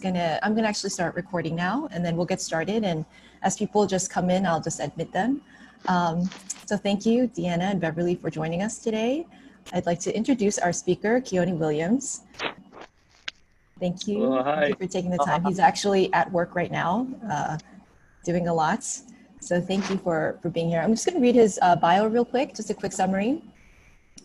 I'm gonna actually start recording now, and then we'll get started. And as people just come in, I'll just admit them. So thank you, Deanna and Beverly, for joining us today. I'd like to introduce our speaker, Keoni Williams. Thank you. Hello, Thank hi. you for taking the time. He's actually at work right now, doing a lot. So thank you for being here. I'm just going to read his bio real quick, just a quick summary.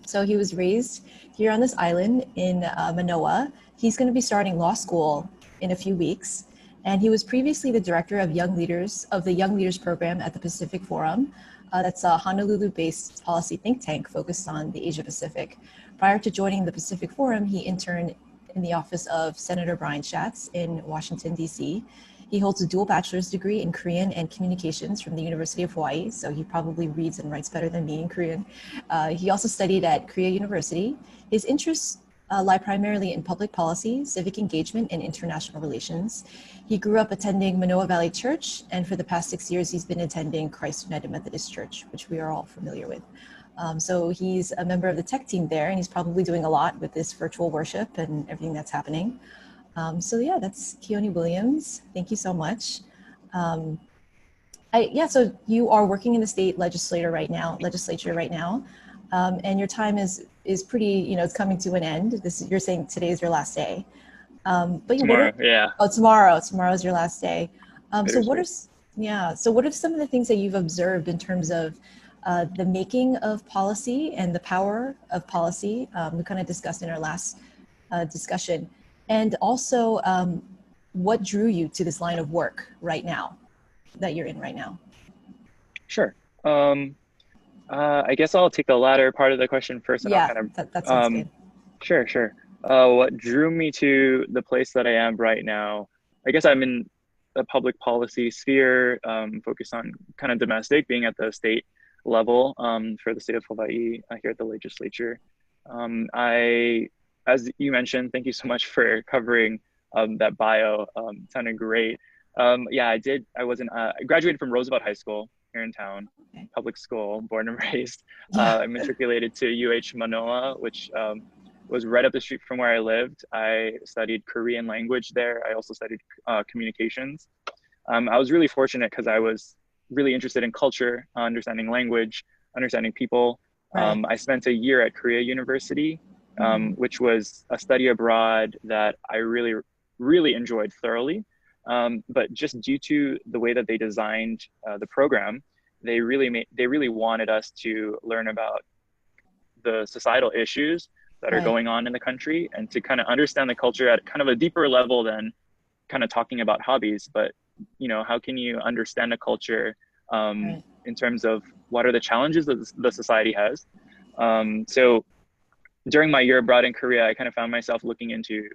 So he was raised here on this island in Manoa. He's going to be starting law school in a few weeks. And he was previously the director of the Young Leaders program at the Pacific Forum. That's a Honolulu-based policy think tank focused on the Asia Pacific. Prior to joining the Pacific Forum, he interned in the office of Senator Brian Schatz in Washington, D.C. He holds a dual bachelor's degree in Korean and communications from the University of Hawaii, so he probably reads and writes better than me in Korean. He also studied at Korea University. His interests lie primarily in public policy, civic engagement, and international relations. He grew up attending Manoa Valley Church, and for the past 6 years, he's been attending Christ United Methodist Church, which we are all familiar with. So he's a member of the tech team there, and he's probably doing a lot with this virtual worship and everything that's happening. So yeah, that's Keoni Williams. Thank you so much. So you are working in the state legislature right now, and your time is pretty, it's coming to an end. You're saying today is your last day. But Tomorrow, tomorrow's your last day. So what are some of the things that you've observed in terms of the making of policy and the power of policy? We kind of discussed in our last discussion. And also, what drew you to this line of work right now, that you're in right now? Sure. I guess I'll take the latter part of the question first. And I'll kind of, that sounds good. Sure. What drew me to the place that I am right now, I guess I'm in the public policy sphere, focused on kind of domestic, being at the state level for the state of Hawaii here at the legislature. As you mentioned, thank you so much for covering that bio. It sounded great. I did. I graduated from Roosevelt High School here in town, public school, born and raised. I matriculated to UH Manoa, which was right up the street from where I lived. I studied Korean language there. I also studied communications. I was really fortunate because I was really interested in culture, understanding language, understanding people. Right. I spent a year at Korea University, which was a study abroad that I really, really enjoyed thoroughly. But just due to the way that they designed the program, they really wanted us to learn about the societal issues that are going on in the country and to kind of understand the culture at kind of a deeper level than kind of talking about hobbies. But, how can you understand a culture in terms of what are the challenges that the society has? So during my year abroad in Korea, I kind of found myself looking into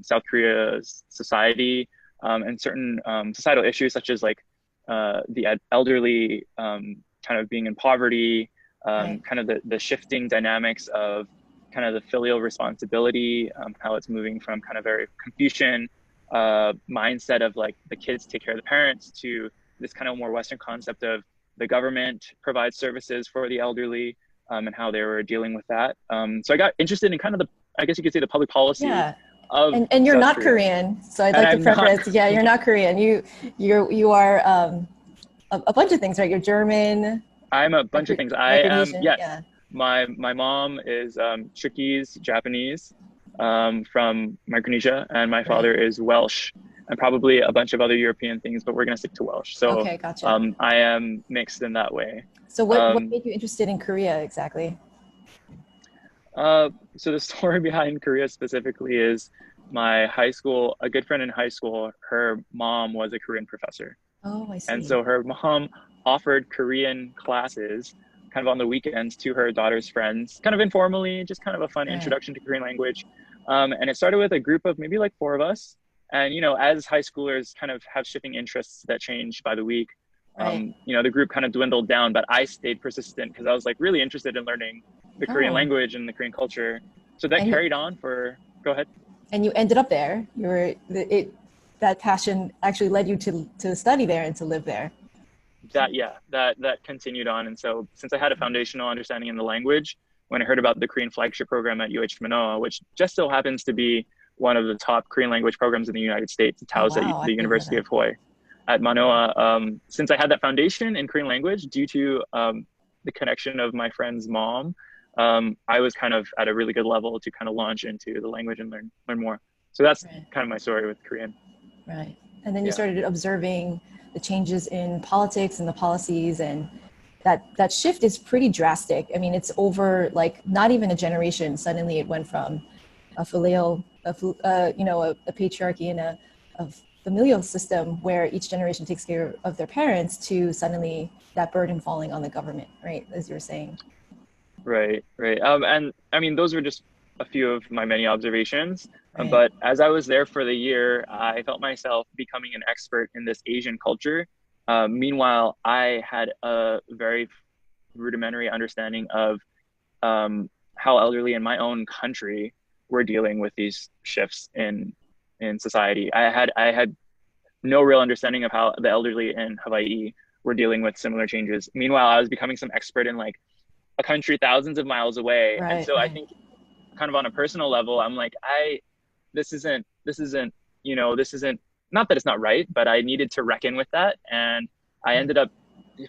South Korea's society and certain societal issues such as like the elderly kind of being in poverty, kind of the shifting dynamics of kind of the filial responsibility, how it's moving from kind of very Confucian mindset of like the kids take care of the parents to this kind of more Western concept of the government provides services for the elderly and how they were dealing with that. So I got interested in kind of I guess you could say the public policy. Yeah. Of and you're South not Korea. Korean, so I'd like to preface. Yeah, you're not Korean. You are a bunch of things, right? You're German. I'm a bunch of things. I am. Yes. Yeah. My mom is Turkish, Japanese, from Micronesia, and my father is Welsh, and probably a bunch of other European things, but we're gonna stick to Welsh. So okay, gotcha. I am mixed in that way. So what made you interested in Korea exactly? So the story behind Korea specifically is my high school, a good friend in high school, her mom was a Korean professor. Oh, I see. And so her mom offered Korean classes kind of on the weekends to her daughter's friends, kind of informally, just kind of a fun introduction to Korean language. And it started with a group of maybe like 4 of us. And, as high schoolers kind of have shifting interests that change by the week, the group kind of dwindled down, but I stayed persistent because I was like really interested in learning the Korean language and the Korean culture. So that carried on go ahead. And you ended up there. That passion actually led you to study there and to live there. That continued on. And so since I had a foundational understanding in the language, when I heard about the Korean flagship program at UH Manoa, which just so happens to be one of the top Korean language programs in the United States. It's Oh, housed at wow. I the didn't know University that. of Hawaii at Manoa. Since I had that foundation in Korean language due to the connection of my friend's mom, I was kind of at a really good level to kind of launch into the language and learn more. So that's Right. kind of my story with Korean. Right. And then you Yeah. started observing the changes in politics and the policies, and that shift is pretty drastic. I mean, it's over like not even a generation. Suddenly it went from a filial, a patriarchy and a familial system where each generation takes care of their parents to suddenly that burden falling on the government, right? As you were saying. Right, right. And I mean, those were just a few of my many observations. Right. But as I was there for the year, I felt myself becoming an expert in this Asian culture. Meanwhile, I had a very rudimentary understanding of how elderly in my own country were dealing with these shifts in society. I had no real understanding of how the elderly in Hawaii were dealing with similar changes. Meanwhile, I was becoming some expert in like a country thousands of miles away. And Right. so I Right. think kind of on a personal level, I'm like, this isn't, not that it's not right, but I needed to reckon with that. And I ended up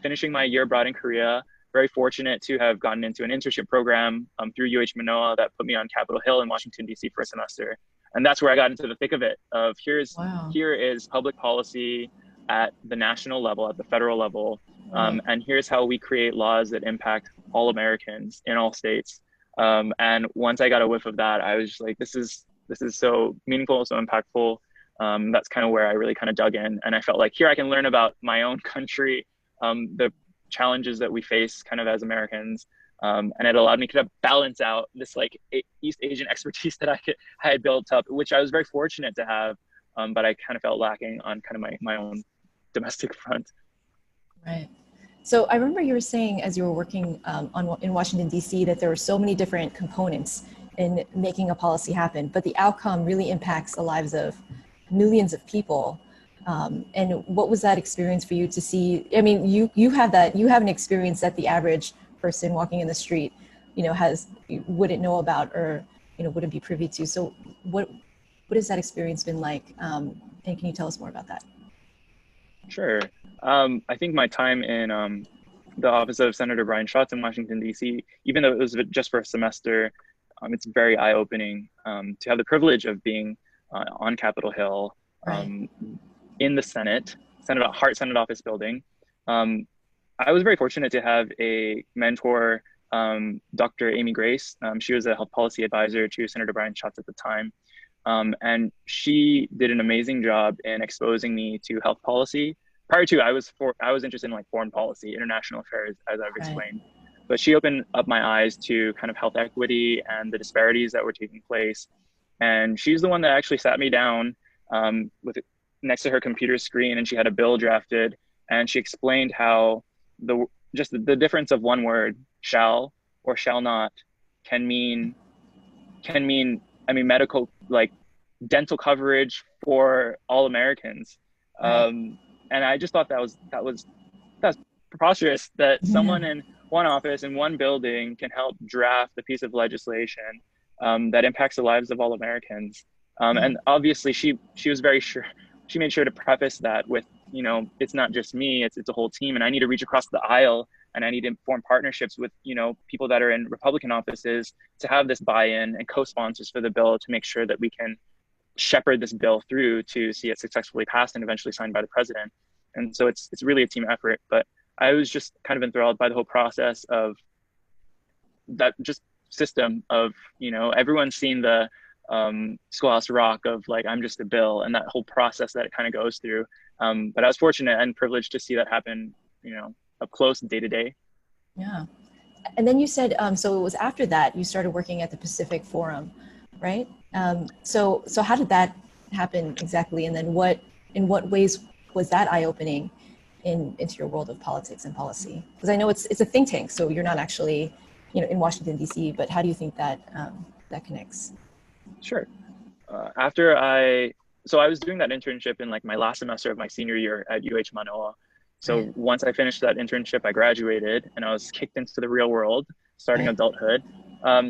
finishing my year abroad in Korea. Very fortunate to have gotten into an internship program through UH Manoa that put me on Capitol Hill in Washington, D.C. for a semester. And that's where I got into the thick of it of Wow. here is public policy at the national level, at the federal level. Right. And here's how we create laws that impact all Americans in all states. And once I got a whiff of that, I was just like, this is so meaningful, so impactful. That's kind of where I really kind of dug in, and I felt like here I can learn about my own country, the challenges that we face kind of as Americans, and it allowed me to kind of balance out this like East Asian expertise that I had built up, which I was very fortunate to have, but I kind of felt lacking on kind of my own domestic front. Right. So I remember you were saying as you were working in Washington, D.C., that there were so many different components in making a policy happen, but the outcome really impacts the lives of millions of people. And what was that experience for you to see? I mean, you have an experience that the average person walking in the street, wouldn't know about or, wouldn't be privy to. So what has that experience been like? And can you tell us more about that? Sure. I think my time in the office of Senator Brian Schatz in Washington, D.C., even though it was just for a semester, it's very eye-opening to have the privilege of being on Capitol Hill Right. in the Senate office building. I was very fortunate to have a mentor, Dr. Amy Grace. She was a health policy advisor to Senator Brian Schatz at the time. And she did an amazing job in exposing me to health policy. Prior to, I was interested in like foreign policy, international affairs, as I've Right. explained. But she opened up my eyes to kind of health equity and the disparities that were taking place. And she's the one that actually sat me down with next to her computer screen, and she had a bill drafted, and she explained how the difference of one word, shall or shall not, can mean I mean medical, like dental coverage for all Americans. Right. And I just thought that's preposterous that Yeah. someone in one office in one building can help draft a piece of legislation that impacts the lives of all Americans. Right. And obviously, she was very sure. She made sure to preface that with, it's not just me; it's a whole team, and I need to reach across the aisle, and I need to form partnerships with, people that are in Republican offices to have this buy-in and co-sponsors for the bill to make sure that we can shepherd this bill through to see it successfully passed and eventually signed by the president. And so it's really a team effort. But I was just kind of enthralled by the whole process of that just system of, everyone's seen the Schoolhouse Rock of like, I'm just a bill, and that whole process that it kind of goes through. But I was fortunate and privileged to see that happen, up close day to day. Yeah. And then you said, so it was after that you started working at the Pacific Forum, right? So how did that happen exactly? And then in what ways was that eye-opening into your world of politics and policy? Because I know it's a think tank, so you're not actually, in Washington, D.C., but how do you think that that connects? Sure. After I was doing that internship in like my last semester of my senior year at UH Manoa. Right. So once I finished that internship, I graduated and I was kicked into the real world, starting Right. adulthood.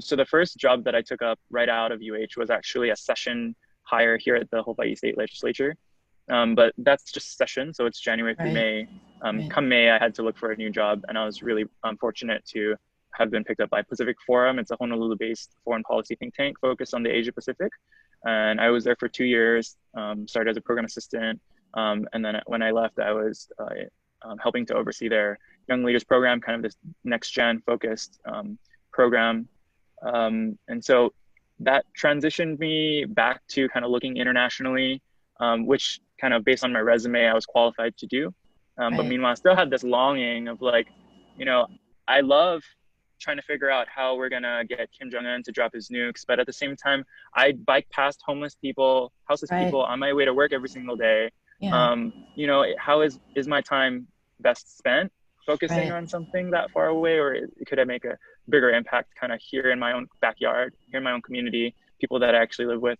So the first job that I took up right out of UH was actually a session hire here at the Hawaii State Legislature. But that's just session, so it's January through May. Come May, I had to look for a new job, and I was really fortunate to have been picked up by Pacific Forum. It's a Honolulu-based foreign policy think tank focused on the Asia Pacific. And I was there for 2 years, started as a program assistant. And then when I left, I was helping to oversee their Young Leaders Program, kind of this next gen focused program. And so that transitioned me back to kind of looking internationally, which kind of based on my resume, I was qualified to do. But meanwhile, I still had this longing of like, you know, I love trying to figure out how we're gonna get Kim Jong-un to drop his nukes. But at the same time, I bike past homeless people, houseless people on my way to work every single day. You know, how is my time best spent focusing on something that far away, or could I make a bigger impact kind of here in my own backyard, here in my own community, people that I actually live with?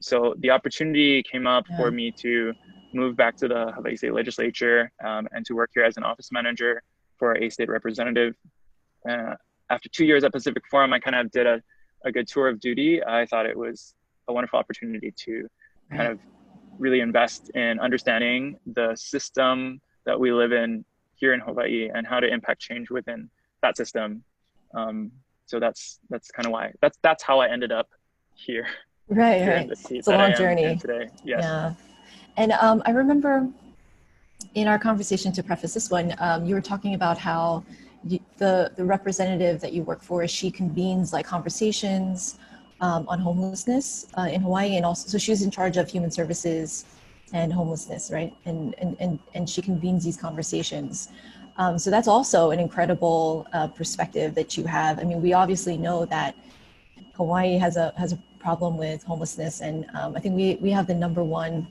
So the opportunity came up for me to move back to the Hawaii State Legislature and to work here as an office manager for a state representative. After 2 years at Pacific Forum, I kind of did a good tour of duty. I thought it was a wonderful opportunity to kind of really invest in understanding the system that we live in here in Hawaii and how to impact change within that system. So that's kind of why, that's how I ended up here. It's a long journey today. Yes. Yeah. And I remember in our conversation, to preface this one, you were talking about how the representative that you work for, she convenes like conversations on homelessness in Hawaii, and also, so she was in charge of human services and homelessness, right? And she convenes these conversations. So that's also an incredible perspective that you have. I mean, we obviously know that Hawaii has a problem with homelessness, and I think we have the #1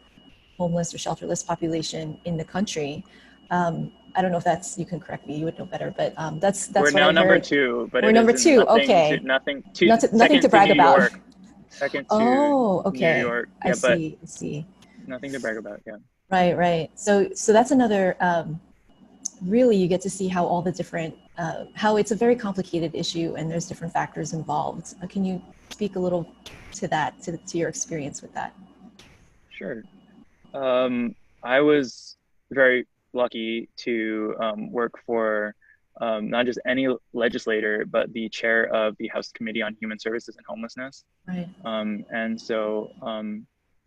homeless or shelterless population in the country. I don't know if that's, you can correct me, you would know better, but that's we're what now I number heard. 2, but we're number 2. Okay, nothing to brag about. York, second to New York. I see. Nothing to brag about. Yeah. Right. So that's another. Really, you get to see how all the different, how it's a very complicated issue, and there's different factors involved. Can you speak a little to that, to your experience with that? Sure. I was very lucky to work for not just any legislator, but the chair of the House Committee on Human Services and Homelessness. And so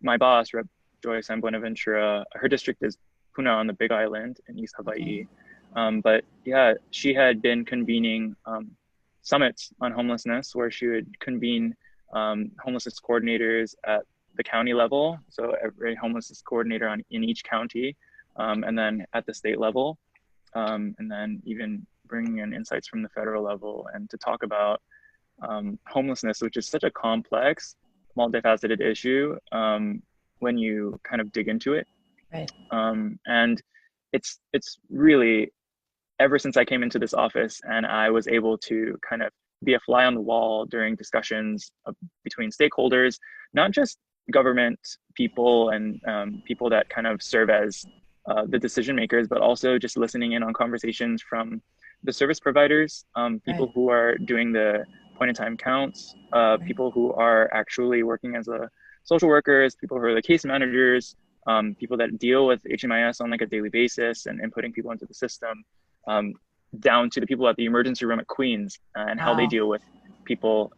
my boss, Rep. Joyce M. Buenaventura, her district is Puna on the Big Island in East Hawaii. But yeah, she had been convening summits on homelessness, where she would convene homelessness coordinators at the county level, so every homelessness coordinator in each county, and then at the state level, and then even bringing in insights from the federal level, and to talk about homelessness, which is such a complex, multifaceted issue when you kind of dig into it. And it's really, ever since I came into this office and I was able to kind of be a fly on the wall during discussions between stakeholders, not just government people and people that kind of serve as the decision makers, but also just listening in on conversations from the service providers, people who are doing the point in time counts, people who are actually working as social workers, people who are the case managers, people that deal with HMIS on like a daily basis and inputting people into the system, down to the people at the emergency room at Queens and how they deal with people.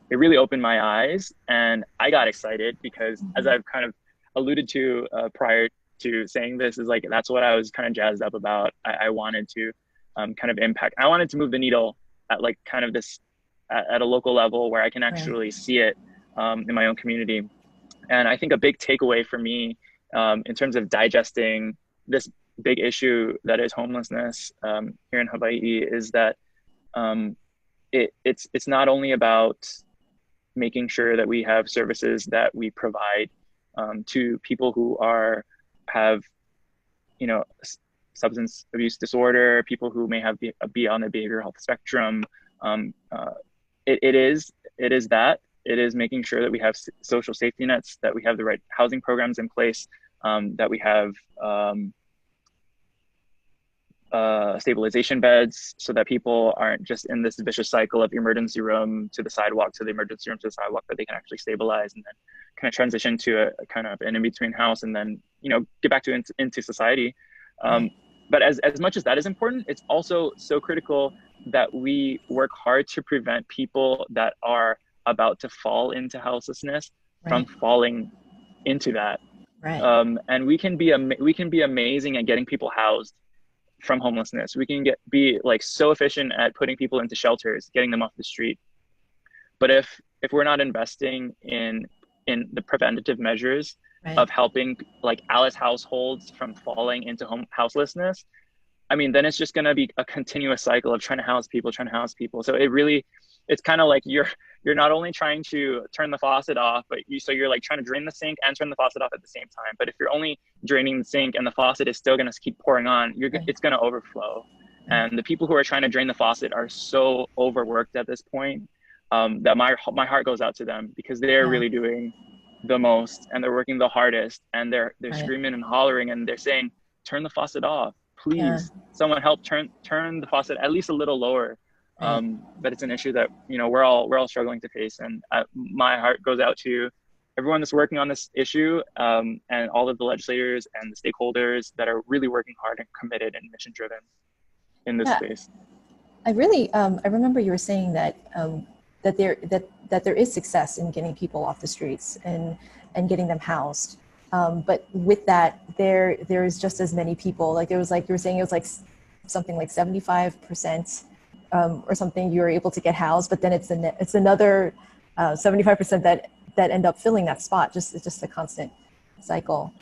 It really opened my eyes, and I got excited because, as I've kind of alluded to prior to saying this, is like, that's what I was kind of jazzed up about. I wanted to kind of impact. I wanted to move the needle at like kind of this at a local level where I can actually see it in my own community. And I think a big takeaway for me in terms of digesting this big issue that is homelessness here in Hawaii is that it's not only about making sure that we have services that we provide to people who have, you know, substance abuse disorder, people who may have be on the behavioral health spectrum. It is making sure that we have social safety nets, that we have the right housing programs in place, that we have stabilization beds so that people aren't just in this vicious cycle of emergency room to the sidewalk to the emergency room to the sidewalk, but they can actually stabilize and then kind of transition to a kind of an in-between house and then, you know, get back to into society. But as much as that is important, it's also so critical that we work hard to prevent people that are about to fall into houselessness from falling into that. And we can be amazing at getting people housed from homelessness. We can be like so efficient at putting people into shelters, getting them off the street. But if we're not investing in the preventative measures of helping like Alice households from falling into houselessness, I mean, then it's just going to be a continuous cycle of trying to house people. So it's kind of like you're not only trying to turn the faucet off, but you're like trying to drain the sink and turn the faucet off at the same time. But if you're only draining the sink and the faucet is still going to keep pouring on, it's going to overflow. And the people who are trying to drain the faucet are so overworked at this point that my heart goes out to them, because they're really doing the most and they're working the hardest, and they're screaming and hollering and they're saying, turn the faucet off, please. Someone help turn the faucet at least a little lower. But it's an issue that, you know, we're all struggling to face, and my heart goes out to everyone that's working on this issue, and all of the legislators and the stakeholders that are really working hard and committed and mission driven in this space. I really I remember you were saying that that there is success in getting people off the streets and getting them housed, but with that there is just as many people, like there was, like you were saying, it was like something like 75% or something you were able to get housed, but then it's another 75% that end up filling that spot. It's just a constant cycle.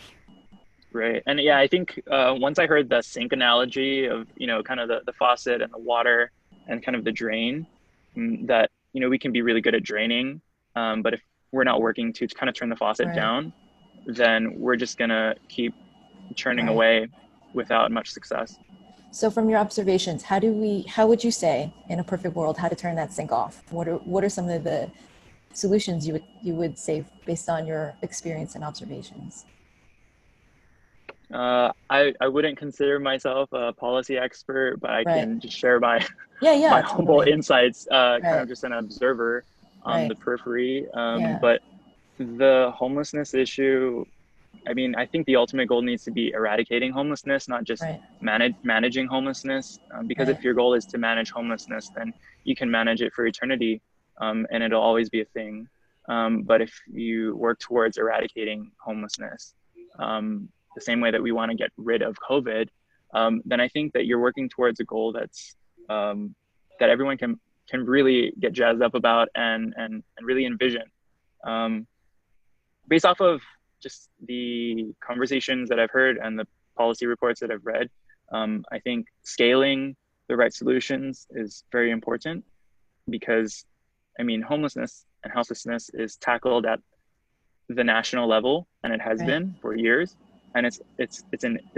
Right. And yeah, I think once I heard the sink analogy of, you know, kind of the faucet and the water and kind of the drain, that, you know, we can be really good at draining, but if we're not working to kind of turn the faucet down, then we're just gonna keep churning away without much success. So from your observations, how would you say, in a perfect world, how to turn that sink off? What are some of the solutions you would say based on your experience and observations? I wouldn't consider myself a policy expert, but I can just share my my humble insights, kind of just an observer on the periphery. But the homelessness issue, I mean, I think the ultimate goal needs to be eradicating homelessness, not just managing homelessness. Because if your goal is to manage homelessness, then you can manage it for eternity, and it'll always be a thing. But if you work towards eradicating homelessness, the same way that we want to get rid of COVID, then I think that you're working towards a goal that's that everyone can really get jazzed up about and really envision. Based off of just the conversations that I've heard and the policy reports that I've read, I think scaling the right solutions is very important, because, I mean, homelessness and houselessness is tackled at the national level, and it has been for years, and it's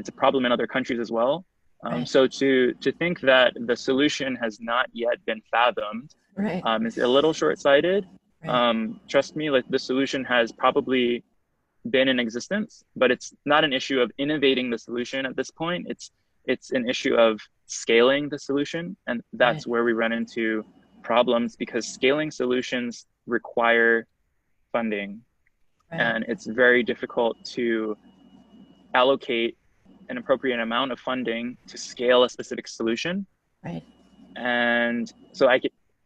a problem in other countries as well. So to think that the solution has not yet been fathomed is a little short-sighted. Trust me, like, the solution has probably been in existence, but it's not an issue of innovating the solution at this point. It's an issue of scaling the solution, and that's where we run into problems, because scaling solutions require funding, and it's very difficult to allocate an appropriate amount of funding to scale a specific solution. And so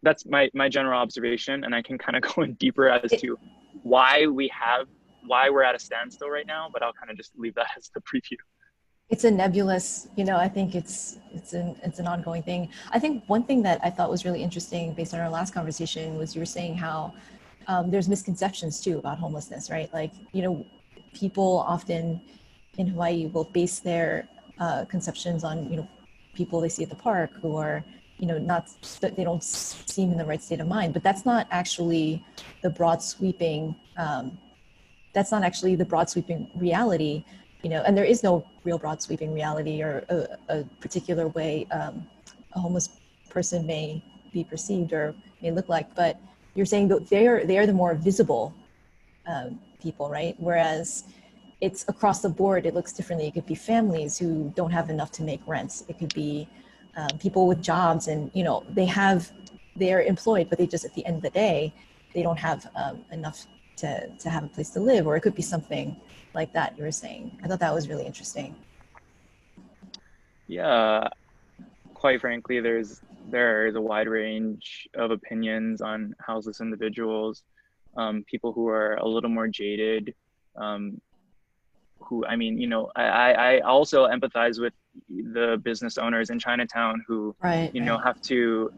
that's my general observation, and I can kind of go in deeper as to why we're at a standstill right now, but I'll kind of just leave that as the preview. It's a nebulous, you know, I think it's an ongoing thing. I think one thing that I thought was really interesting based on our last conversation was you were saying how there's misconceptions too about homelessness, right? Like, you know, people often in Hawaii will base their conceptions on, you know, people they see at the park who are, you know, they don't seem in the right state of mind, but that's not actually the broad sweeping reality, you know, and there is no real broad sweeping reality or a particular way a homeless person may be perceived or may look like, but you're saying that they are the more visible people, right? Whereas it's across the board. It looks differently. It could be families who don't have enough to make rents. It could be people with jobs, and they're employed, but they just, at the end of the day, they don't have enough to have a place to live. Or it could be something like that you were saying. I thought that was really interesting. Yeah, quite frankly, there is a wide range of opinions on houseless individuals, people who are a little more jaded, who, I mean, I also empathize with the business owners in Chinatown who, Right. have to,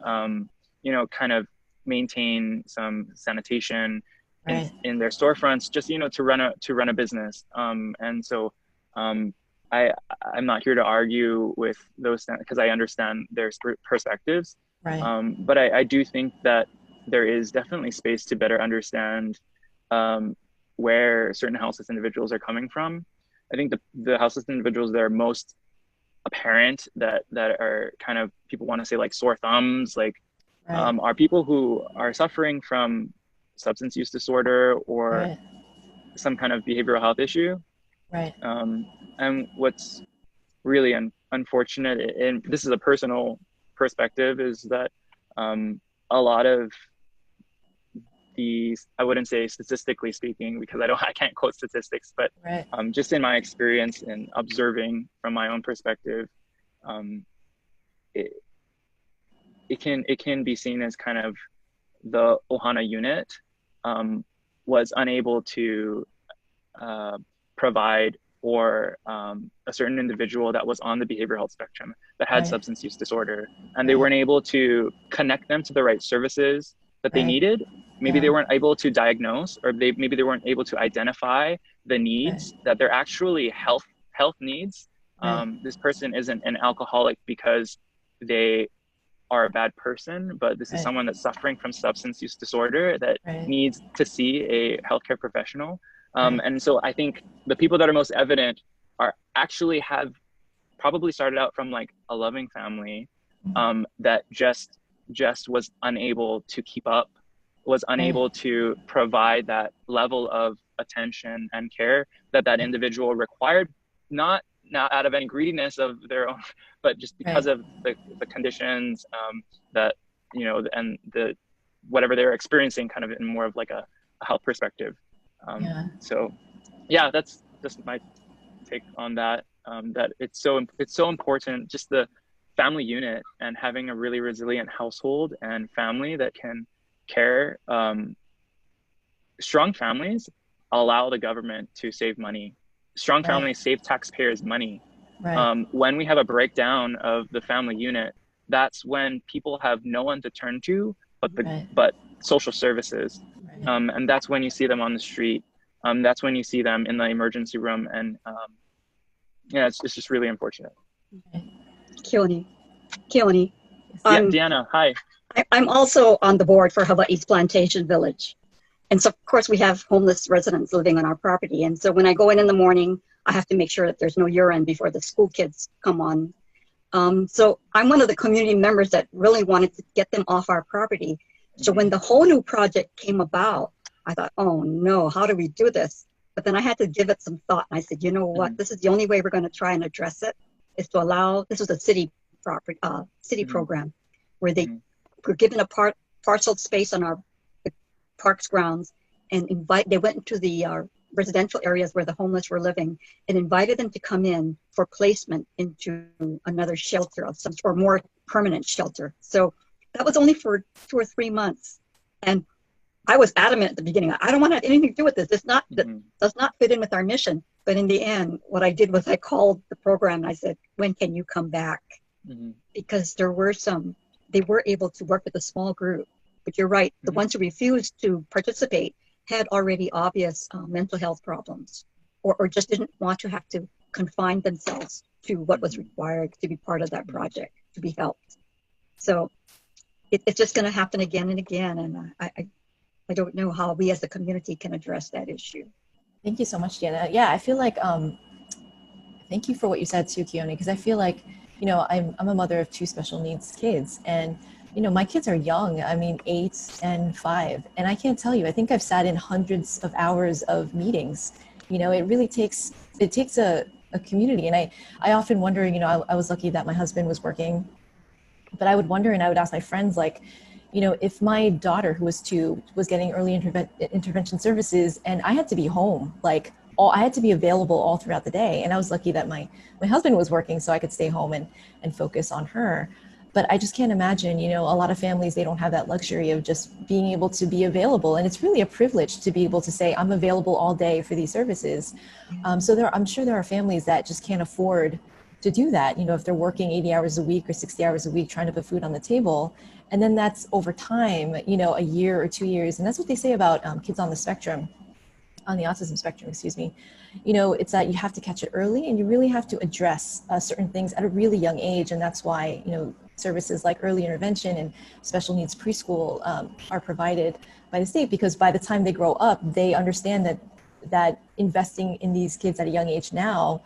kind of maintain some sanitation in their storefronts, just, to run a business. And so, I'm not here to argue with those, because I understand their perspectives. Right. But I do think that there is definitely space to better understand where certain houseless individuals are coming from. I think the houseless individuals that are most apparent, that are kind of, people want to say like sore thumbs, like are people who are suffering from substance use disorder or some kind of behavioral health issue. Right. And what's really unfortunate, and this is a personal perspective, is that a lot of these, I wouldn't say statistically speaking, because I can't quote statistics, but just in my experience and observing from my own perspective, it can be seen as kind of the Ohana unit was unable to provide for a certain individual that was on the behavioral health spectrum that had substance use disorder, and they weren't able to connect them to the right services that they needed. Maybe they weren't able to diagnose, or maybe they weren't able to identify the needs that they're actually health needs. This person isn't an alcoholic because they are a bad person, but this is someone that's suffering from substance use disorder that needs to see a healthcare professional. And so I think the people that are most evident are actually have probably started out from like a loving family that just was unable to keep up, was unable to provide that level of attention and care that individual required, not out of any greediness of their own, but just because of the conditions that, and the whatever they're experiencing, kind of in more of like a health perspective. So yeah, that's just my take on that. That it's so important, just the family unit, and having a really resilient household and family that can care. Strong families allow the government to save money. Strong families save taxpayers money. When we have a breakdown of the family unit, that's when people have no one to turn to but social services. And that's when you see them on the street. That's when you see them in the emergency room. And it's just really unfortunate. Keoni. Yeah, Deanna, hi. I'm also on the board for Hawaii's Plantation Village. And so, of course, we have homeless residents living on our property. And so when I go in the morning, I have to make sure that there's no urine before the school kids come on. So I'm one of the community members that really wanted to get them off our property. So when the whole new project came about, I thought, oh no, how do we do this? But then I had to give it some thought. And I said, you know what, this is the only way we're going to try and address it, is to allow, this was a city property, city program, where they were given a parcel space on our parks grounds, and they went into the residential areas where the homeless were living and invited them to come in for placement into another shelter of some sort, or more permanent shelter. So that was only for 2 or 3 months. And I was adamant at the beginning, I don't want to have anything to do with this. It's not, that does not fit in with our mission. But in the end, what I did was I called the program and I said, when can you come back? Because they were able to work with a small group. But you're right, the ones who refused to participate had already obvious mental health problems, or just didn't want to have to confine themselves to what was required to be part of that project, to be helped. So it's just going to happen again and again. And I don't know how we as a community can address that issue. Thank you so much, Diana. Yeah, I feel like, thank you for what you said too, Keoni, because I feel like, I'm a mother of 2 special needs kids, and my kids are young. I mean, 8 and 5. And I can't tell you, I think I've sat in hundreds of hours of meetings, it really takes a community. And I often wonder, I was lucky that my husband was working, but I would wonder, and I would ask my friends, like, if my daughter, who was 2, was getting early intervention services, and I had to be home, like, I had to be available all throughout the day. And I was lucky that my husband was working, so I could stay home and focus on her. But I just can't imagine, a lot of families, they don't have that luxury of just being able to be available. And it's really a privilege to be able to say, I'm available all day for these services. So I'm sure there are families that just can't afford to do that. If they're working 80 hours a week or 60 hours a week trying to put food on the table. And then that's over time, a year or 2 years. And that's what they say about kids on the spectrum, on the autism spectrum, excuse me. It's that you have to catch it early, and you really have to address certain things at a really young age. And that's why, services like early intervention and special needs preschool are provided by the state, because by the time they grow up, they understand that investing in these kids at a young age now,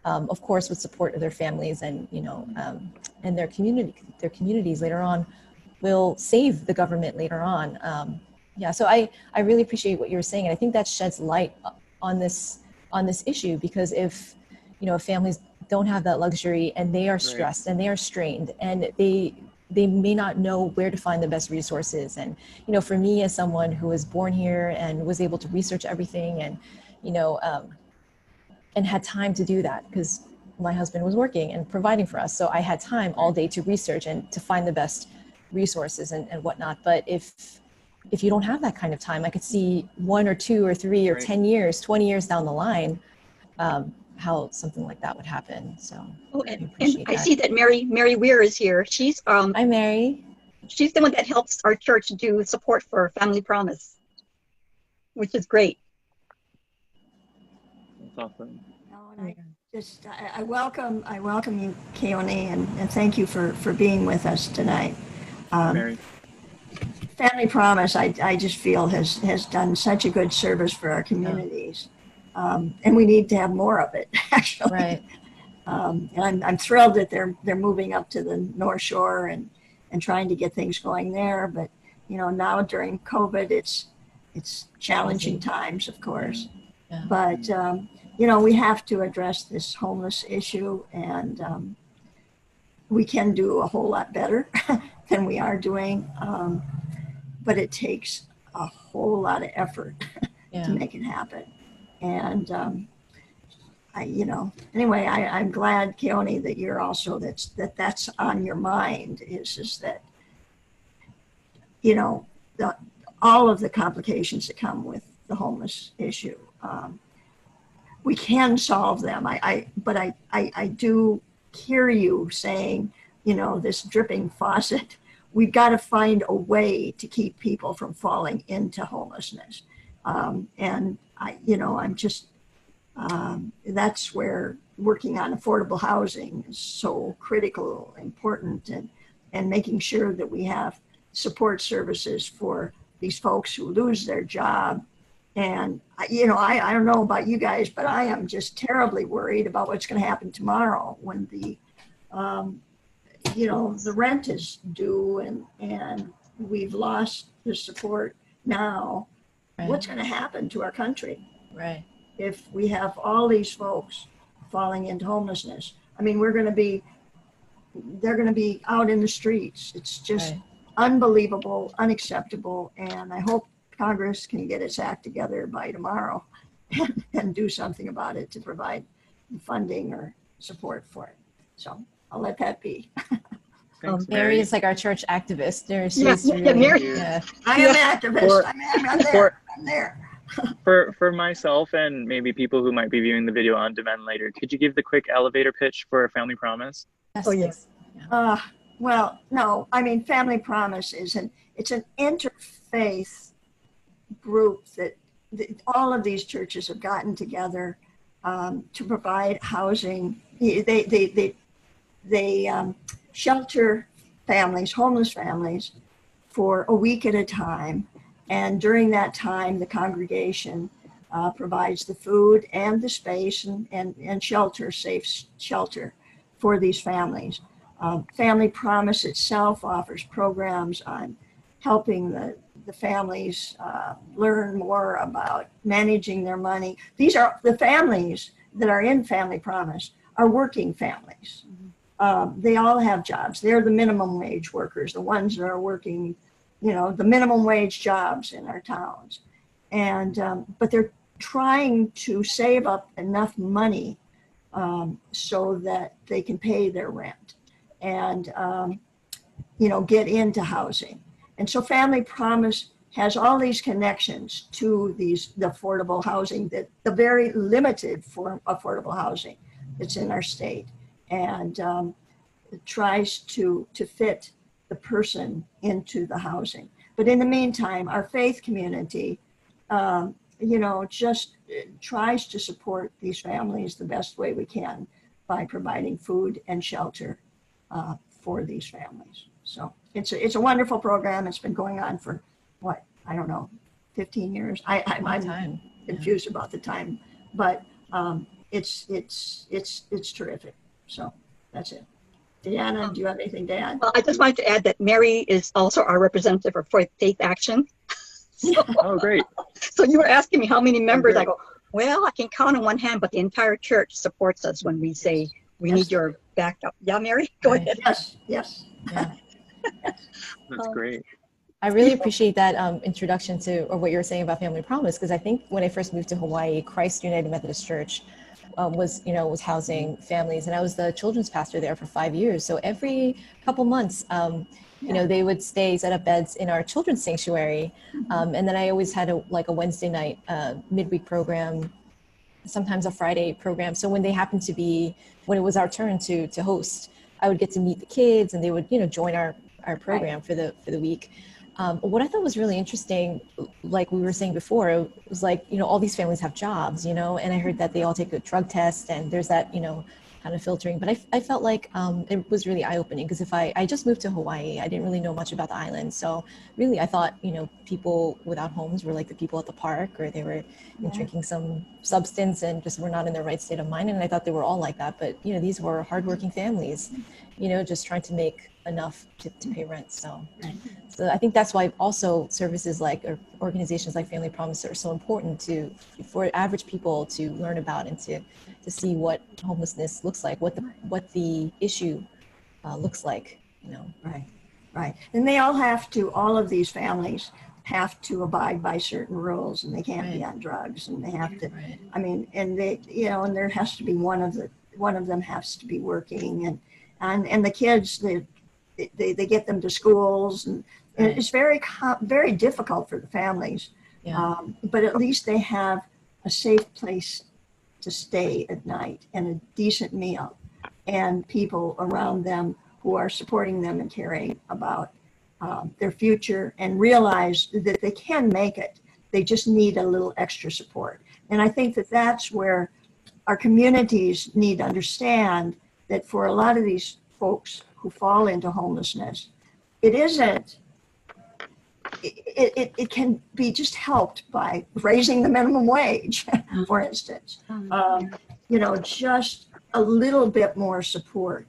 of course, with support of their families and, and their communities later on, will save the government later on. So I really appreciate what you're saying. And I think that sheds light on this issue, because if, families don't have that luxury and they are stressed and they are strained and they may not know where to find the best resources. And, for me, as someone who was born here and was able to research everything and, and had time to do that because my husband was working and providing for us. So I had time all day to research and to find the best resources and whatnot. But if you don't have that kind of time, I could see 1 or 2 or 3 or 10 years, 20 years down the line, how something like that would happen. So and I see that Mary Weir is here. She's Hi, Mary. She's the one that helps our church do support for Family Promise, which is great. That's awesome. And I welcome you, Keoni, and thank you for being with us tonight. Mary. Family Promise, I just feel has done such a good service for our communities. And we need to have more of it, actually. Right. And I'm thrilled that they're moving up to the North Shore and trying to get things going there. But now during COVID, it's challenging times, of course. Yeah. But we have to address this homeless issue, and we can do a whole lot better than we are doing. But it takes a whole lot of effort to make it happen. And anyway, I'm glad, Keoni, that you're also that's on your mind. Is that all of the complications that come with the homeless issue. We can solve them. But I do hear you saying, this dripping faucet. We've got to find a way to keep people from falling into homelessness. And I'm just, that's where working on affordable housing is so critical, important, and making sure that we have support services for these folks who lose their job. And, I don't know about you guys, but I am just terribly worried about what's going to happen tomorrow when the rent is due and we've lost the support now. Right. What's going to happen to our country? Right. If we have all these folks falling into homelessness, they're going to be out in the streets. It's just unbelievable, unacceptable. And I hope Congress can get its act together by tomorrow and do something about it to provide funding or support for it. So I'll let that be. Thanks, Mary is like our church activist. Mary. I am an activist. I'm there. For myself and maybe people who might be viewing the video on demand later, could you give the quick elevator pitch for Family Promise? Yes. Well, no, Family Promise it's an interfaith group that all of these churches have gotten together to provide housing. They shelter families, homeless families, for a week at a time. And during that time, the congregation provides the food and the space and shelter, safe shelter for these families. Family Promise itself offers programs on helping the families learn more about managing their money. These are the families that are in Family Promise are working families. They all have jobs. They're the minimum wage workers, the ones that are working, the minimum wage jobs in our towns. And, but they're trying to save up enough money so that they can pay their rent and, get into housing. And so Family Promise has all these connections to the affordable housing, the very limited for affordable housing that's in our state. And it tries to fit the person into the housing. But in the meantime, our faith community, just tries to support these families the best way we can by providing food and shelter for these families. So it's a wonderful program. It's been going on for 15 years. I'm confused about the time, but it's terrific. So that's it. Deanna, do you have anything to add? Well, I just wanted to add that Mary is also our representative for Faith Action. Oh, great. So you were asking me how many members. I go, well, I can count on one hand, but the entire church supports us when we say we need your backup. Yeah, Mary, go ahead. Yes. Yeah. That's great. I really appreciate that introduction to, or what you were saying about Family Promise, because I think when I first moved to Hawaii, Christ United Methodist Church was housing families, and I was the children's pastor there for 5 years. So every couple months, they would set up beds in our children's sanctuary, and then I always had a Wednesday night midweek program, sometimes a Friday program. So when it was our turn to host, I would get to meet the kids, and they would join our program for the week. What I thought was really interesting, like we were saying before, it was all these families have jobs, and I heard that they all take a drug test, and there's that, kind of filtering. But I felt like it was really eye-opening, because I just moved to Hawaii. I didn't really know much about the island. So really, I thought, people without homes were like the people at the park, or they were drinking some substance and just were not in their right state of mind. And I thought they were all like that. But, these were hardworking families, just trying to make enough to pay rent. So I think that's why also services or organizations like Family Promise are so important for average people to learn about and to see what homelessness looks like, what the issue looks like, Right. And they all of these families have to abide by certain rules, and they can't be on drugs, and they have to, and they, and there has to be one of them has to be working, and the kids, they get them to schools, and it's very difficult for the families. But at least they have a safe place to stay at night, and a decent meal, and people around them who are supporting them and caring about their future, and realize that they can make it. They just need a little extra support. And I think that that's where our communities need to understand that for a lot of these folks who fall into homelessness, it can be just helped by raising the minimum wage, for instance. Just a little bit more support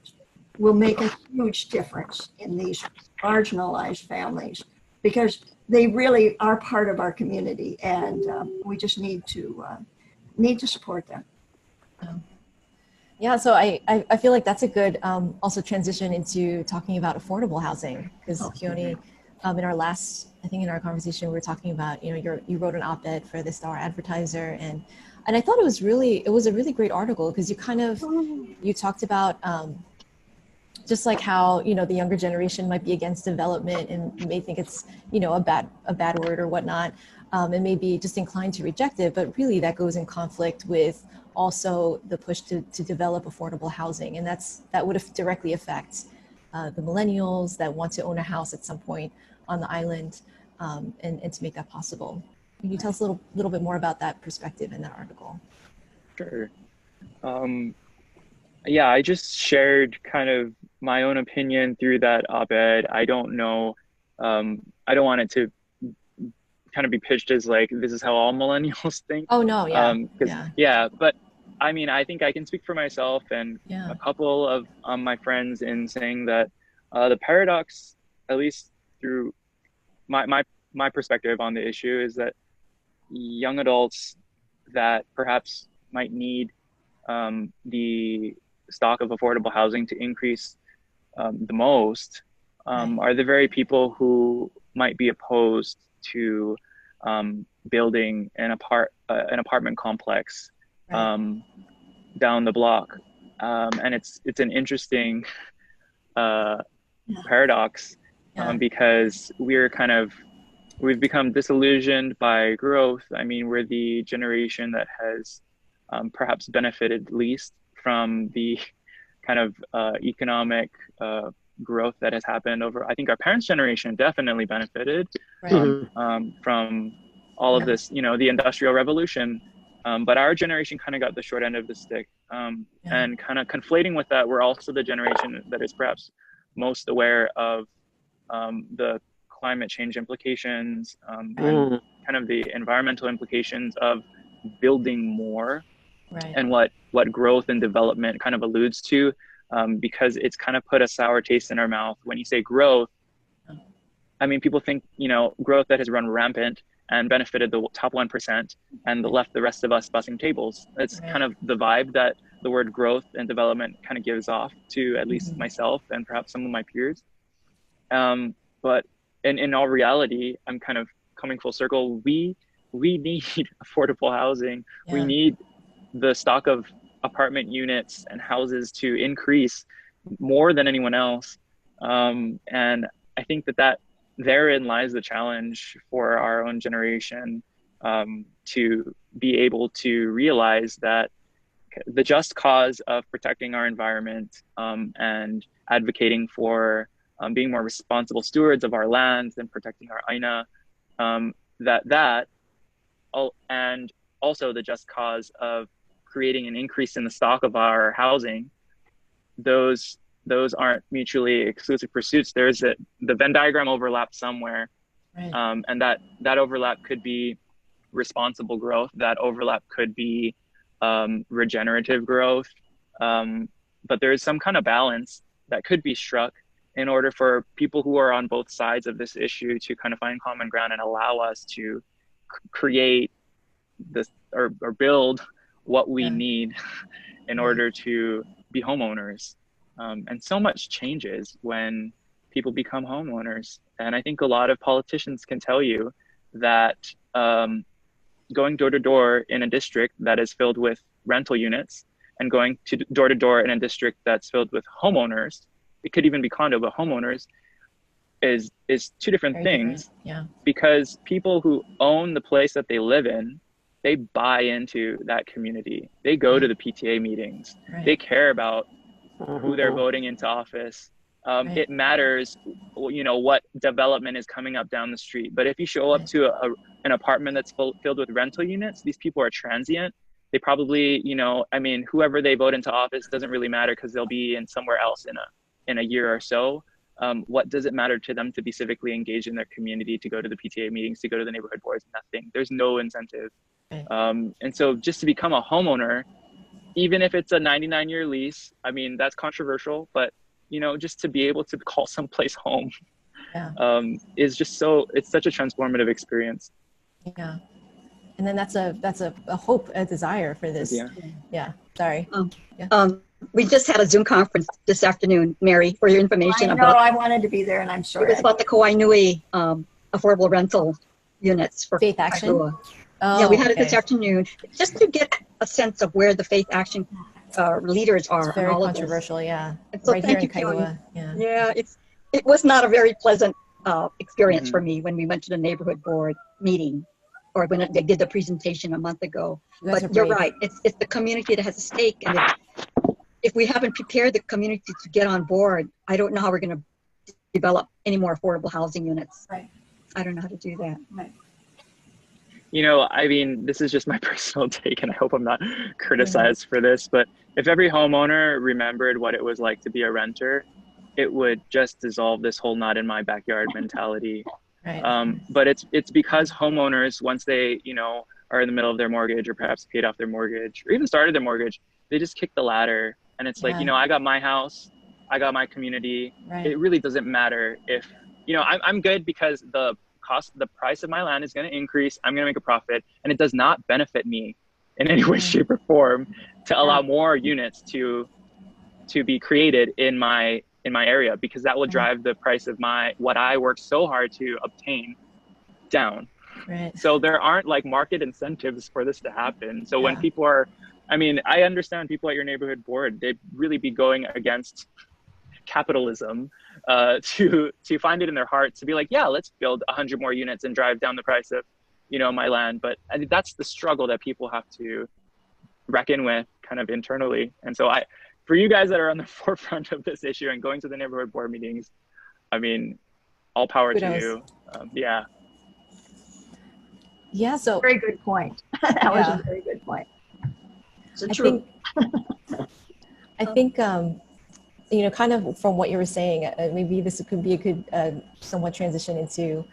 will make a huge difference in these marginalized families, because they really are part of our community, and we just need to support them. Yeah, so I feel like that's a good also transition into talking about affordable housing, because Keoni, in our last, I think in our conversation, we were talking about, you wrote an op-ed for the Star Advertiser, and I thought it was a really great article, because you talked about just like how, the younger generation might be against development and may think it's, a bad word or whatnot, and maybe just inclined to reject it, but really that goes in conflict with also the push to develop affordable housing. And that would directly affect the millennials that want to own a house at some point on the island, and to make that possible. Can you tell us a little bit more about that perspective in that article? Sure. I just shared kind of my own opinion through that op-ed. I don't know, I don't want it to kind of be pitched as like, this is how all millennials think. Oh no, yeah. But I think I can speak for myself and a couple of my friends in saying that the paradox, at least through my my perspective on the issue is that young adults that perhaps might need the stock of affordable housing to increase the most are the very people who might be opposed to building an apartment complex down the block. And it's an interesting paradox because we've become disillusioned by growth. I mean, we're the generation that has perhaps benefited least from the kind of economic growth that has happened over. I think our parents' generation definitely benefited from all of this, the Industrial Revolution. But our generation kind of got the short end of the stick. And kind of conflating with that, we're also the generation that is perhaps most aware of the climate change implications and kind of the environmental implications of building more, and what growth and development kind of alludes to, because it's kind of put a sour taste in our mouth. When you say growth, I mean, people think, growth that has run rampant and benefited the top 1% and left the rest of us bussing tables. That's kind of the vibe that the word growth and development kind of gives off to at least myself and perhaps some of my peers. But in all reality, I'm kind of coming full circle. We need affordable housing. We need the stock of apartment units and houses to increase more than anyone else. And I think that therein lies the challenge for our own generation, to be able to realize that the just cause of protecting our environment and advocating for being more responsible stewards of our lands and protecting our aina, and also the just cause of creating an increase in the stock of our housing, those aren't mutually exclusive pursuits. The Venn diagram overlaps somewhere, and that overlap could be responsible growth. That overlap could be regenerative growth, but there is some kind of balance that could be struck in order for people who are on both sides of this issue to kind of find common ground and allow us to create this or build what we need in order to be homeowners. And so much changes when people become homeowners. And I think a lot of politicians can tell you that going door to door in a district that is filled with rental units and going to door to door in a district that's filled with homeowners, it could even be condo, but homeowners is two different things. Because people who own the place that they live in, they buy into that community. They go to the PTA meetings. They care about who they're voting into office. It matters, what development is coming up down the street. But if you show up to an apartment that's filled with rental units, these people are transient. They probably, whoever they vote into office doesn't really matter because they'll be in somewhere else in a year or so. What does it matter to them to be civically engaged in their community, to go to the PTA meetings, to go to the neighborhood boards? Nothing. There's no incentive. And so just to become a homeowner, even if it's a 99-year lease, I mean, that's controversial, but just to be able to call someplace home is just it's such a transformative experience. And then that's a hope, a desire for this. Sorry. We just had a Zoom conference this afternoon, Mary, for your information. I wanted to be there, and I'm sorry. It was about the Kauai Nui affordable rental units for Faith Action. We had it this afternoon, just to get a sense of where the Faith Action leaders are. It's very on all controversial, of this. And so right here in Kailua. It was not a very pleasant experience for me when we went to the neighborhood board meeting, or when they did the presentation a month ago. But you're right, it's the community that has a stake, and if we haven't prepared the community to get on board, I don't know how we're going to develop any more affordable housing units. I don't know how to do that. I mean, this is just my personal take, and I hope I'm not criticized for this, but if every homeowner remembered what it was like to be a renter, it would just dissolve this whole not in my backyard mentality. But it's because homeowners, once they, are in the middle of their mortgage, or perhaps paid off their mortgage, or even started their mortgage, they just kick the ladder. And it's like, I got my house, I got my community. It really doesn't matter if, I'm good because the the price of my land is going to increase. I'm going to make a profit, and it does not benefit me in any way, shape, or form to allow more units to be created in my area, because that will drive the price of what I worked so hard to obtain down. Right. So there aren't like market incentives for this to happen. So when people are, I mean, I understand people at your neighborhood board, they'd really be going against capitalism to find it in their heart to be like, yeah, let's build 100 more units and drive down the price of, you know, my land. But I think that's the struggle that people have to reckon with kind of internally. And so for you guys that are on the forefront of this issue and going to the neighborhood board meetings, I mean, all power to you. Yeah. Yeah, so very good point. That was a very good point. So true. I think you know, kind of from what you were saying, maybe this could be a good somewhat transition into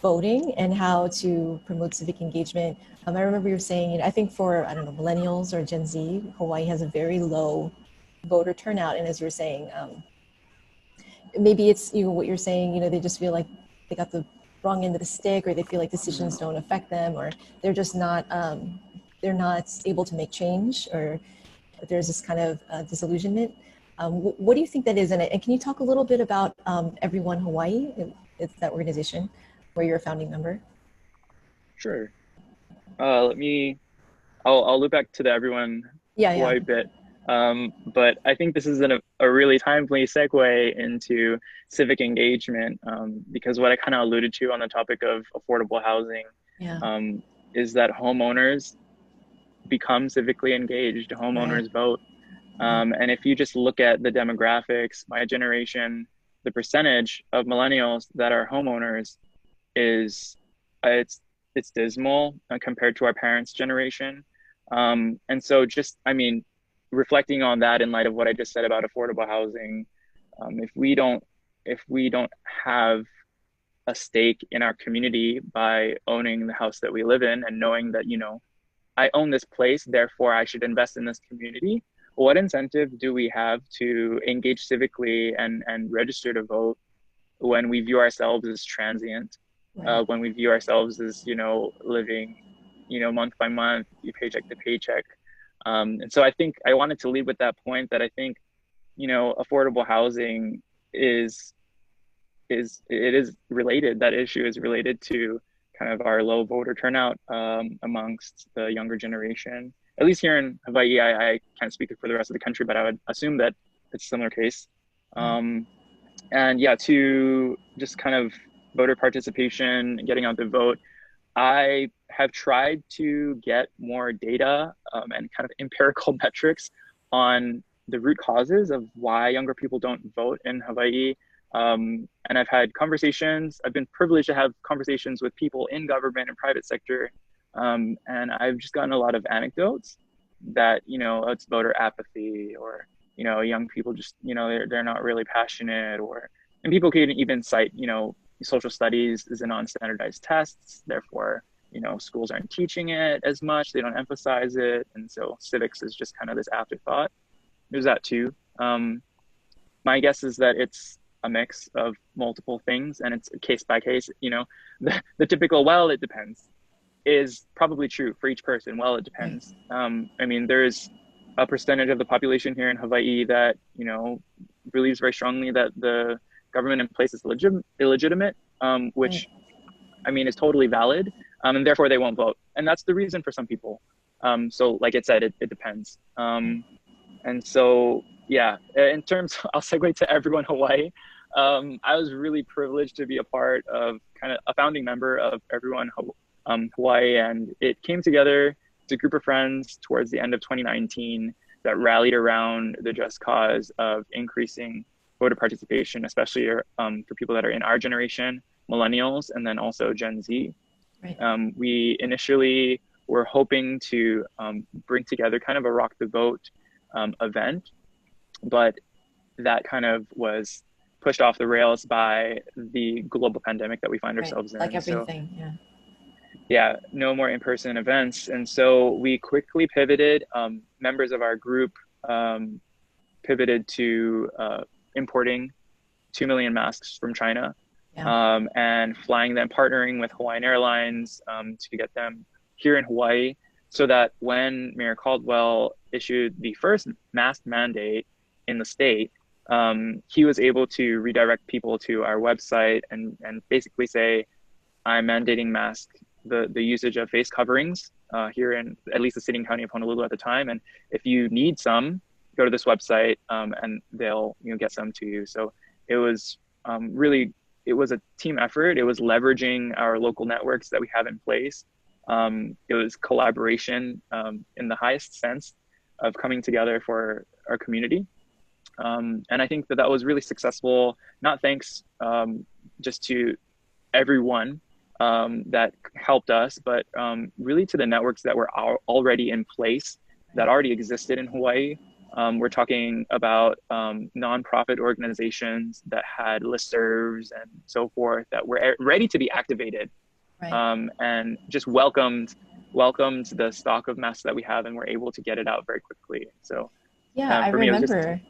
voting and how to promote civic engagement. I remember you were saying, you know, I think for, I don't know, millennials or Gen Z, Hawaii has a very low voter turnout. And as you were saying, maybe it's, you know, what you're saying, you know, they just feel like they got the wrong end of the stick, or they feel like decisions don't affect them, or they're just not, they're not able to make change, or there's this kind of disillusionment. What do you think that is? And can you talk a little bit about Everyone Hawaii? It's that organization where you're a founding member. Sure. I'll loop back to the Everyone Hawaii bit. But I think this is a really timely segue into civic engagement, because what I kind of alluded to on the topic of affordable housing is that homeowners become civically engaged, homeowners vote. And if you just look at the demographics, my generation, the percentage of millennials that are homeowners is, it's dismal compared to our parents' generation. And so just, I mean, reflecting on that in light of what I just said about affordable housing, if we don't have a stake in our community by owning the house that we live in and knowing that, you know, I own this place, therefore I should invest in this community, what incentive do we have to engage civically and register to vote when we view ourselves as transient, when we view ourselves as, you know, living, you know, month by month, paycheck to paycheck. And so I think I wanted to lead with that point, that I think, you know, affordable housing is related, that issue is related to kind of our low voter turnout amongst the younger generation. At least here in Hawaii, I can't speak for the rest of the country, but I would assume that it's a similar case. And yeah, to just kind of voter participation, getting out the vote, I have tried to get more data and kind of empirical metrics on the root causes of why younger people don't vote in Hawaii. And I've had conversations, I've been privileged to have conversations with people in government and private sector. And I've just gotten a lot of anecdotes that, you know, it's voter apathy, or, you know, young people just, you know, they're not really passionate, and people can even cite, you know, social studies isn't on standardized tests, therefore, you know, schools aren't teaching it as much, they don't emphasize it, and so civics is just kind of this afterthought. There's that too. My guess is that it's a mix of multiple things, and it's case by case. You know, the typical, well, it depends, is probably true for each person. Well, it depends. I mean, there's a percentage of the population here in Hawaii that, you know, believes very strongly that the government in place is illegitimate, which I mean is totally valid, and therefore they won't vote. And that's the reason for some people. So like it said, it depends. And so, yeah, in terms, I'll segue to Everyone Hawaii. I was really privileged to be a part of, kind of a founding member of Everyone Hawaii, and it came together. It's a group of friends towards the end of 2019 that rallied around the just cause of increasing voter participation, especially for people that are in our generation, millennials, and then also Gen Z. Right. We initially were hoping to bring together kind of a Rock the Vote event, but that kind of was pushed off the rails by the global pandemic that we find ourselves in. Like everything, so, yeah, no more in-person events. And so we quickly pivoted, members of our group pivoted to importing 2 million masks from China. and flying them, partnering with Hawaiian Airlines to get them here in Hawaii, so that when Mayor Caldwell issued the first mask mandate in the state, he was able to redirect people to our website and basically say, I'm mandating the usage of face coverings here in at least the city and county of Honolulu at the time. And if you need some, go to this website and they'll get some to you. So it was really, it was a team effort. It was leveraging our local networks that we have in place. It was collaboration in the highest sense of coming together for our community. And I think that was really successful, not thanks just to everyone that helped us, but really to the networks that were already in place, that already existed in Hawaii. We're talking about nonprofit organizations that had listservs and so forth that were ready to be activated, and just welcomed the stock of masks that we have, and were able to get it out very quickly. So yeah, I remember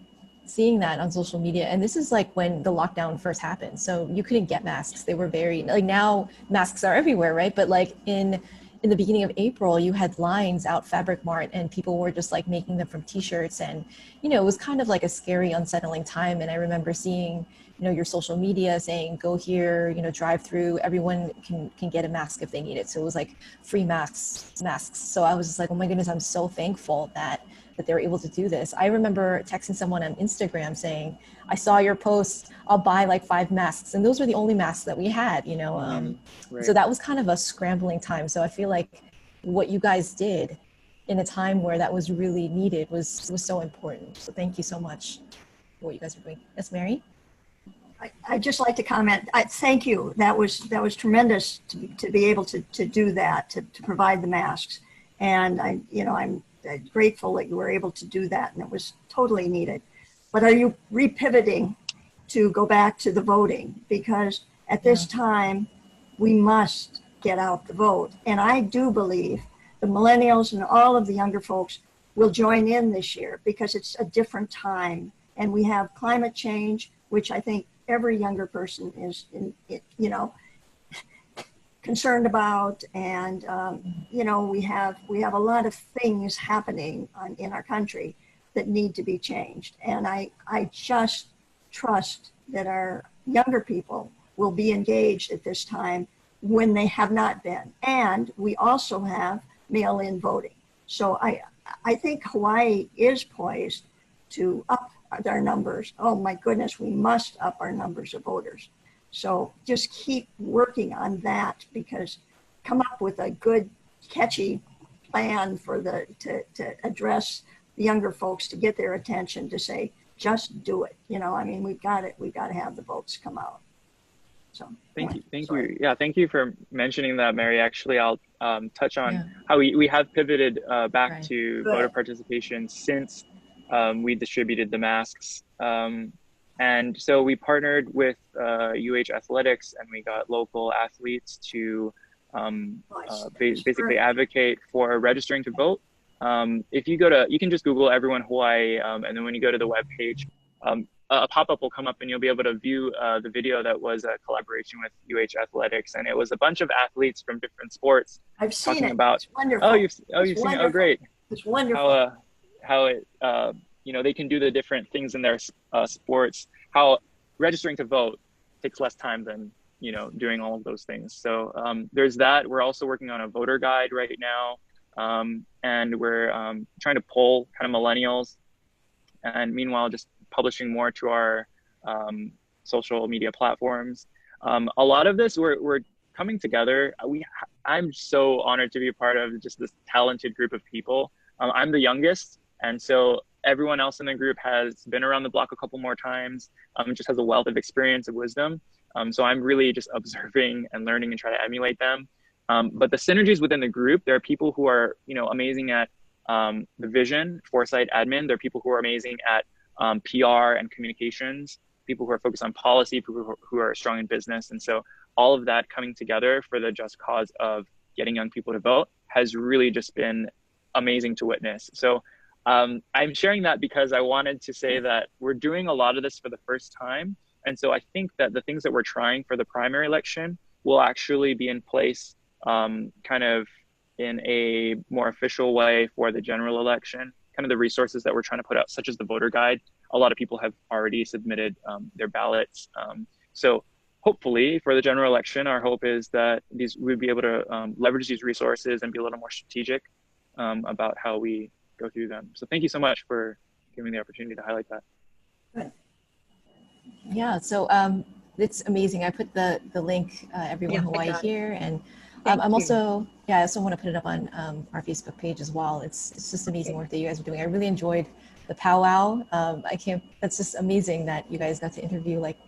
seeing that on social media, and this is like when the lockdown first happened, so you couldn't get masks. They were very, like, now masks are everywhere, right? But like in the beginning of April, you had lines out Fabric Mart, and people were just like making them from t-shirts, and it was kind of like a scary, unsettling time. And I remember seeing your social media saying, go here, drive through, everyone can get a mask if they need it. So it was like free masks. So I was just like, oh my goodness, I'm so thankful that they were able to do this. I remember texting someone on Instagram saying, I saw your post, I'll buy like 5 masks. And those were the only masks that we had, So that was kind of a scrambling time. So I feel like what you guys did in a time where that was really needed was so important. So thank you so much for what you guys are doing. Yes, Mary? I'd just like to comment. Thank you. That was tremendous to be able to do that, to provide the masks. And I'm grateful that you were able to do that, and it was totally needed. But are you repivoting to go back to the voting? Because at this time, we must get out the vote. And I do believe the millennials and all of the younger folks will join in this year, because it's a different time. And we have climate change, which I think every younger person is, concerned about, and we have a lot of things happening in our country that need to be changed, and I just trust that our younger people will be engaged at this time when they have not been. And we also have mail-in voting, so I think Hawaii is poised to up our numbers. Oh my goodness, we must up our numbers of voters. So just keep working on that, because come up with a good, catchy plan for to address the younger folks, to get their attention, to say, just do it. We've got to have the votes come out. So thank you. Yeah, thank you for mentioning that, Mary. Actually, I'll touch on how we have pivoted back to voter participation since we distributed the masks. And so we partnered with UH Athletics, and we got local athletes to basically advocate for registering to vote. If you you can just Google Everyone Hawaii, and then when you go to the webpage, a pop-up will come up, and you'll be able to view the video that was a collaboration with UH Athletics. And it was a bunch of athletes from different sports. I've seen it. About, it's wonderful. You've seen it? Oh, great. It's wonderful. How it, they can do the different things in their sports, how registering to vote takes less time than, doing all of those things. So there's that. We're also working on a voter guide right now. And we're trying to poll kind of millennials, and meanwhile, just publishing more to our social media platforms. A lot of this, we're coming together. I'm so honored to be a part of just this talented group of people. I'm the youngest, and so everyone else in the group has been around the block a couple more times, just has a wealth of experience and wisdom. So I'm really just observing and learning and try to emulate them. But the synergies within the group, there are people who are, amazing at the vision, foresight, admin. There are people who are amazing at PR and communications, people who are focused on policy, people who are strong in business. And so all of that coming together for the just cause of getting young people to vote has really just been amazing to witness. So I'm sharing that because I wanted to say that we're doing a lot of this for the first time. And so I think that the things that we're trying for the primary election will actually be in place kind of in a more official way for the general election. Kind of the resources that we're trying to put out, such as the voter guide. A lot of people have already submitted their ballots. So hopefully for the general election, our hope is that we'd be able to leverage these resources and be a little more strategic about how we go through them. So thank you so much for giving me the opportunity to highlight that. Good. Yeah, so it's amazing. I put the link, Everyone Hawaii here, and I'm also, I also want to put it up on our Facebook page as well. It's just amazing work that you guys are doing. I really enjoyed the powwow. That's just amazing that you guys got to interview like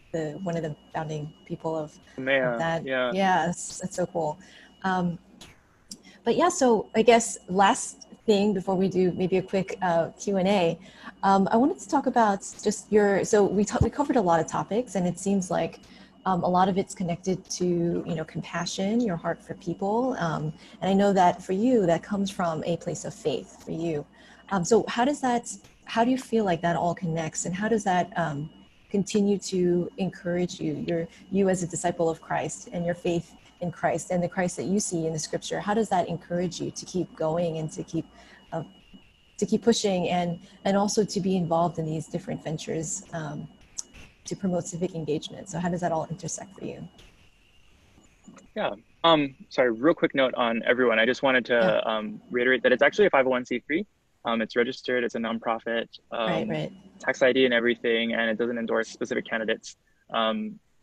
one of the founding people of that. Yeah, that's so cool. But yeah, so I guess last thing before we do maybe a quick Q&A, I wanted to talk about just we covered a lot of topics, and it seems like a lot of it's connected to, compassion, your heart for people. And I know that for you, that comes from a place of faith for you. So how do you feel like that all connects, and how does that continue to encourage you as a disciple of Christ and your faith in Christ and the Christ that you see in the scripture? How does that encourage you to keep going and to keep pushing and also to be involved in these different ventures to promote civic engagement? So how does that all intersect for you? Yeah. Sorry, real quick note on Everyone. I just wanted to reiterate that it's actually a 501c3. It's registered, it's a nonprofit, right. tax ID and everything, and it doesn't endorse specific candidates.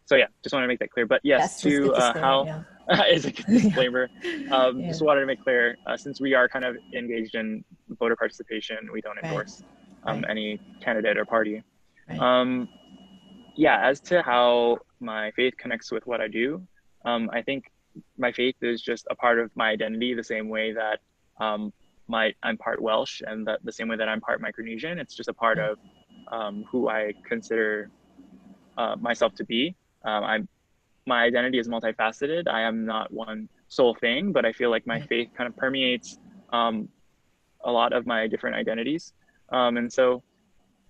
So yeah, just want to make that clear. But yes, to how is a disclaimer. Just wanted to make clear, since we are kind of engaged in voter participation, we don't endorse any candidate or party. Right. As to how my faith connects with what I do, I think my faith is just a part of my identity, the same way that I'm part Welsh, and the same way that I'm part Micronesian. It's just a part of who I consider myself to be. My identity is multifaceted. I am not one sole thing, but I feel like my faith kind of permeates a lot of my different identities. And so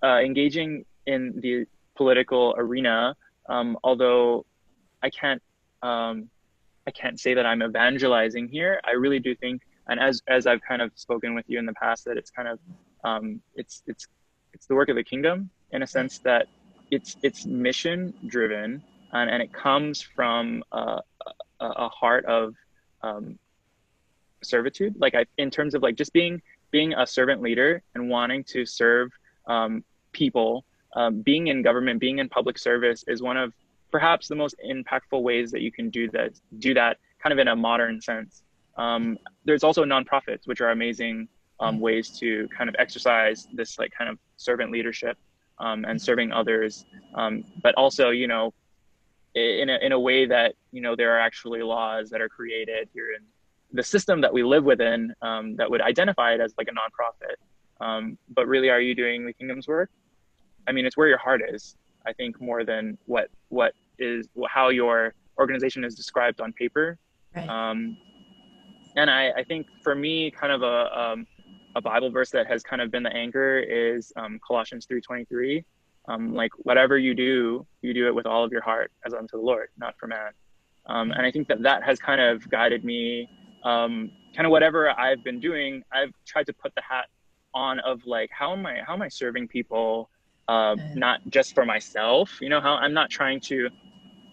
engaging in the political arena, although I can't say that I'm evangelizing here, I really do think, and as I've kind of spoken with you in the past, that it's kind of it's the work of the kingdom, in a sense that it's mission driven, and it comes from a heart of servitude. Like in terms of like just being a servant leader and wanting to serve people, being in government, being in public service is one of perhaps the most impactful ways that you can do that kind of in a modern sense. There's also nonprofits, which are amazing ways to kind of exercise this like kind of servant leadership and serving others, but also, in a way that, there are actually laws that are created here in the system that we live within that would identify it as like a nonprofit. But really, are you doing the kingdom's work? I mean, it's where your heart is, I think, more than how your organization is described on paper. Right. And I think for me, kind of a Bible verse that has kind of been the anchor is Colossians 3:23. Like whatever you do it with all of your heart as unto the Lord, not for man. And I think that has kind of guided me, kind of whatever I've been doing. I've tried to put the hat on of like, how am I serving people, not just for myself, how I'm not trying to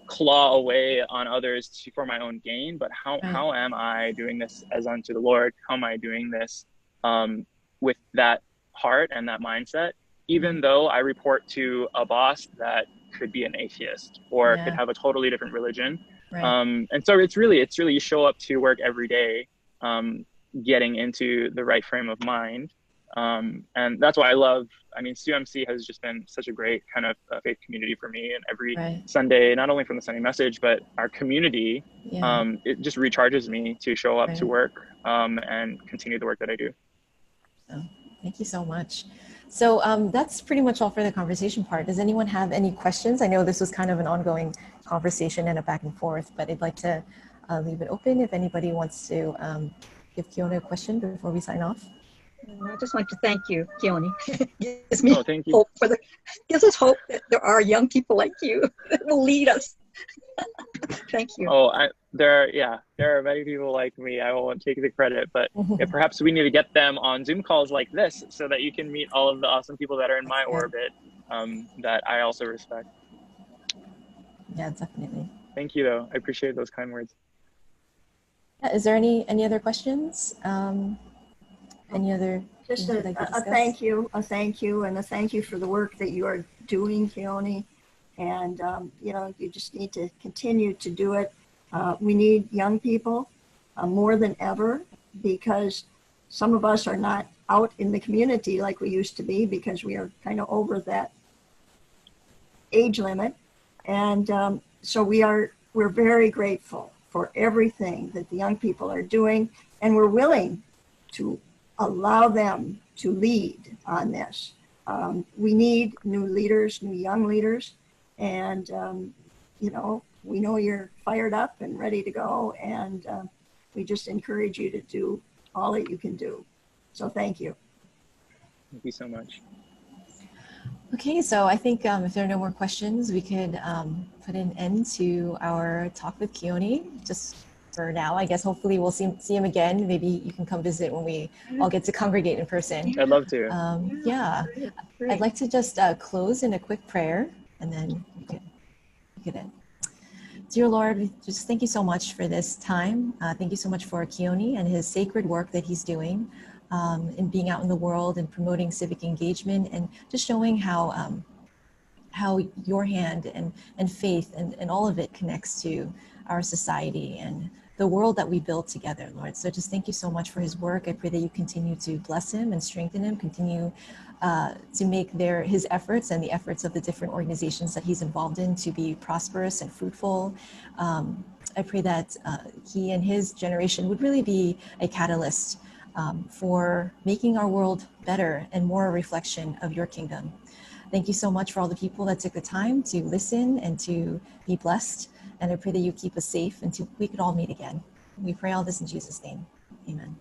claw away on others for my own gain, but how am I doing this as unto the Lord? How am I doing this with that heart and that mindset, even though I report to a boss that could be an atheist or could have a totally different religion. Right. And so it's really you show up to work every day, getting into the right frame of mind. And that's why CUMC has just been such a great kind of faith community for me. And every Sunday, not only from the Sunday message, but our community, it just recharges me to show up to work and continue the work that I do. So, thank you so much. So that's pretty much all for the conversation part. Does anyone have any questions? I know this was kind of an ongoing conversation and a back and forth, but I'd like to leave it open if anybody wants to give Keoni a question before we sign off. I just want to thank you, Keoni. Gives me Oh, thank you. hope gives us hope that there are young people like you that will lead us. Thank you. Oh, there are many people like me. I won't take the credit, but yeah, perhaps we need to get them on Zoom calls like this so that you can meet all of the awesome people that are in my orbit that I also respect. Yeah, definitely. Thank you, though. I appreciate those kind words. Yeah, is there any other questions? Any other? Just things you'd like to a discuss? thank you, and a thank you for the work that you are doing, Keoni. And, you know, you just need to continue to do it. We need young people more than ever, because some of us are not out in the community like we used to be, because we are kind of over that age limit. And so we're very grateful for everything that the young people are doing, and we're willing to allow them to lead on this. We need new leaders, new young leaders, and you know, we know you're fired up and ready to go, and we just encourage you to do all that you can do. So thank you. Thank you so much. Okay, so I think if there are no more questions, we could put an end to our talk with Keoni, just for now. I guess hopefully we'll see him again. Maybe you can come visit when we all get to congregate in person. I'd love to. Yeah, Great. I'd like to just close in a quick prayer, and then we could end. Dear Lord, we just thank you so much for this time. Thank you so much for Keoni and his sacred work that he's doing in being out in the world and promoting civic engagement, and just showing how your hand and faith and all of it connects to our society and the world that we build together, Lord. So just thank you so much for his work. I pray that you continue to bless him and strengthen him, continue to make his efforts and the efforts of the different organizations that he's involved in to be prosperous and fruitful. I pray that he and his generation would really be a catalyst for making our world better and more a reflection of your kingdom. Thank you so much for all the people that took the time to listen and to be blessed. And I pray that you keep us safe until we could all meet again. We pray all this in Jesus' name. Amen.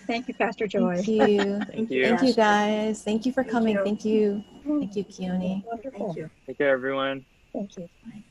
Thank you, Pastor Joy. Thank you. Thank you. Thank you, guys. Thank you for coming. you. Thank you. Thank you, Keoni. Wonderful. Thank you. Take care, everyone. Thank you. Bye.